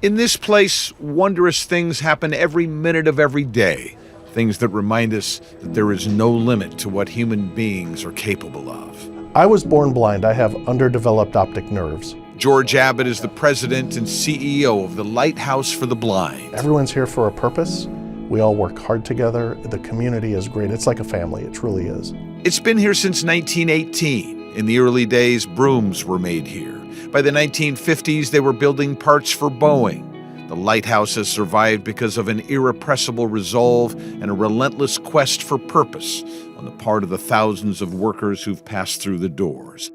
In this place, wondrous things happen every minute of every day. Things that remind us that there is no limit to what human beings are capable of. I was born blind. I have underdeveloped optic nerves. George Abbott is the president and CEO of the Lighthouse for the Blind. Everyone's here for a purpose. We all work hard together. The community is great. It's like a family. It truly is. It's been here since 1918. In the early days, brooms were made here. By the 1950s, they were building parts for Boeing. The Lighthouse has survived because of an irrepressible resolve and a relentless quest for purpose on the part of the thousands of workers who've passed through the doors.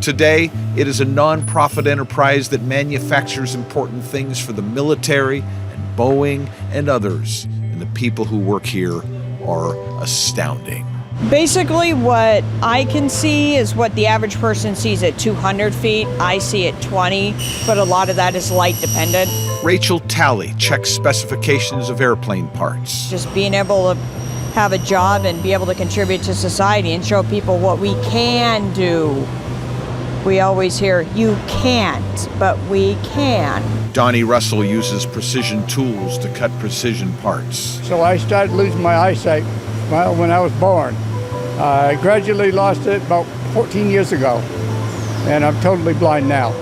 Today, it is a non-profit enterprise that manufactures important things for the military and Boeing and others, and the people who work here are astounding. Basically, what I can see is what the average person sees at 200 feet. I see at 20, but a lot of that is light dependent. Rachel Talley checks specifications of airplane parts. Just being able to have a job and be able to contribute to society and show people what we can do. We always hear, you can't, but we can. Donnie Russell uses precision tools to cut precision parts. So I started losing my eyesight when I was born. I gradually lost it about 14 years ago, and I'm totally blind now.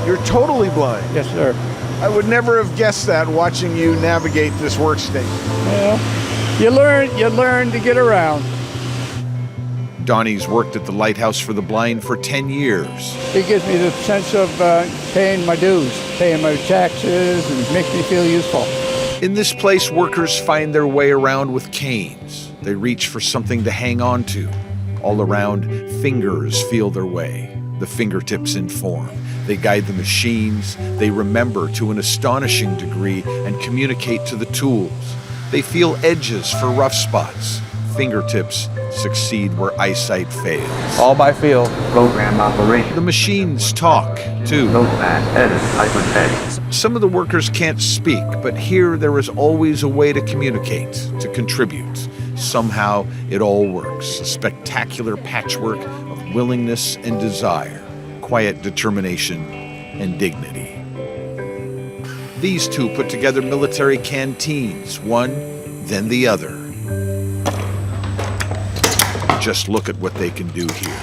You're totally blind? Yes, sir. I would never have guessed that watching you navigate this workstation. Well, you learn to get around. Donnie's worked at the Lighthouse for the Blind for 10 years. It gives me the sense of paying my dues, paying my taxes, and makes me feel useful. In this place, workers find their way around with canes. They reach for something to hang on to. All around, fingers feel their way. The fingertips inform. They guide the machines. They remember to an astonishing degree and communicate to the tools. They feel edges for rough spots. Fingertips succeed where eyesight fails. All by feel. Program operation. The machines talk, too. Notepad, edit, hypertext. Some of the workers can't speak, but here there is always a way to communicate, to contribute. Somehow it all works, a spectacular patchwork of willingness and desire, quiet determination and dignity. These two put together military canteens, one, then the other. Just look at what they can do here.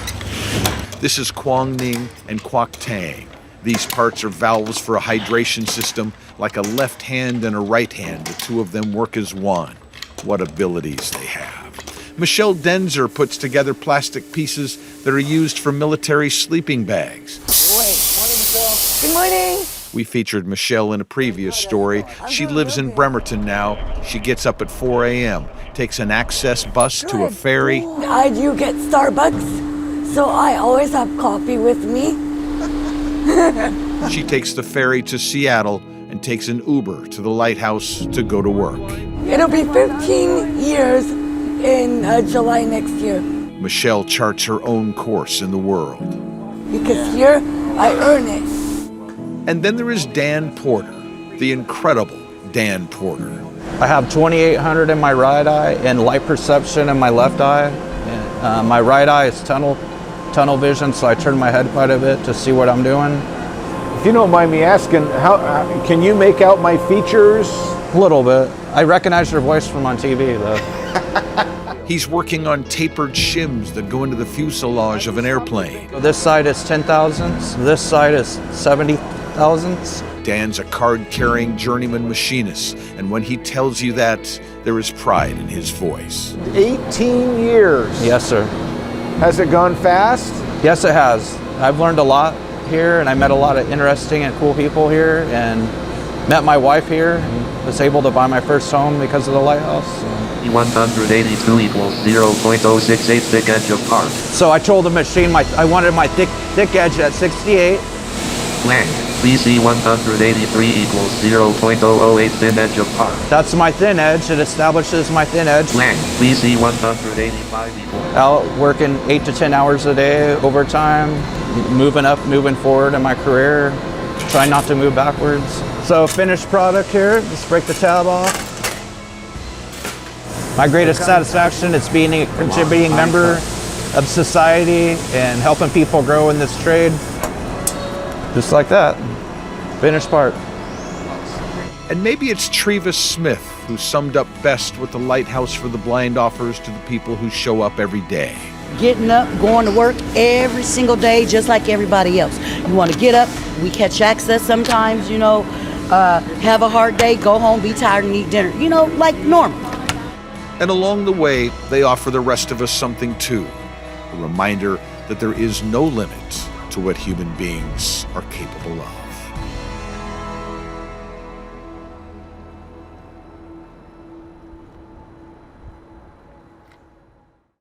This is Quang Ning and Quoc Tang. These parts are valves for a hydration system. Like a left hand and a right hand, the two of them work as one. What abilities they have. Michelle Denzer puts together plastic pieces that are used for military sleeping bags. Good morning. We featured Michelle in a previous story. She lives in Bremerton now. She gets up at 4 a.m., takes an access bus to a ferry. I do get Starbucks, so I always have coffee with me. She takes the ferry to Seattle and takes an Uber to the Lighthouse to go to work. It'll be 15 years in July next year. Michelle charts her own course in the world. Because here, I earn it. And then there is Dan Porter, the incredible Dan Porter. I have 2800 in my right eye and light perception in my left eye. My right eye is tunnel vision, so I turn my head quite a bit to see what I'm doing. If you don't mind me asking, how can you make out my features? A little bit. I recognize your voice from on TV, though. He's working on tapered shims that go into the fuselage of an airplane. This side is 10 thousandths, this side is 70 thousandths. Dan's a card-carrying journeyman machinist, and when he tells you that, there is pride in his voice. 18 years. Yes, sir. Has it gone fast? Yes, it has. I've learned a lot here, and I met a lot of interesting and cool people here, and met my wife here, and was able to buy my first home because of the Lighthouse. 182 equals 0.068 thick edge of part. So I told the machine I wanted my thick edge at 68. Blank. BC 183 equals 0.008 thin edge of part. That's my thin edge. It establishes my thin edge. Blank. BC 185 equals. Out working 8 to 10 hours a day, overtime, moving up, moving forward in my career, trying not to move backwards. So finished product here, let's break the tab off. My greatest satisfaction is being a contributing member of society and helping people grow in this trade. Just like that. Finished part. And maybe it's Trevis Smith who summed up best what the Lighthouse for the Blind offers to the people who show up every day. Getting up, going to work every single day, just like everybody else. You want to get up, we catch access sometimes, have a hard day, go home, be tired, and eat dinner, like normal. And along the way, they offer the rest of us something too. A reminder that there is no limit to what human beings are capable of.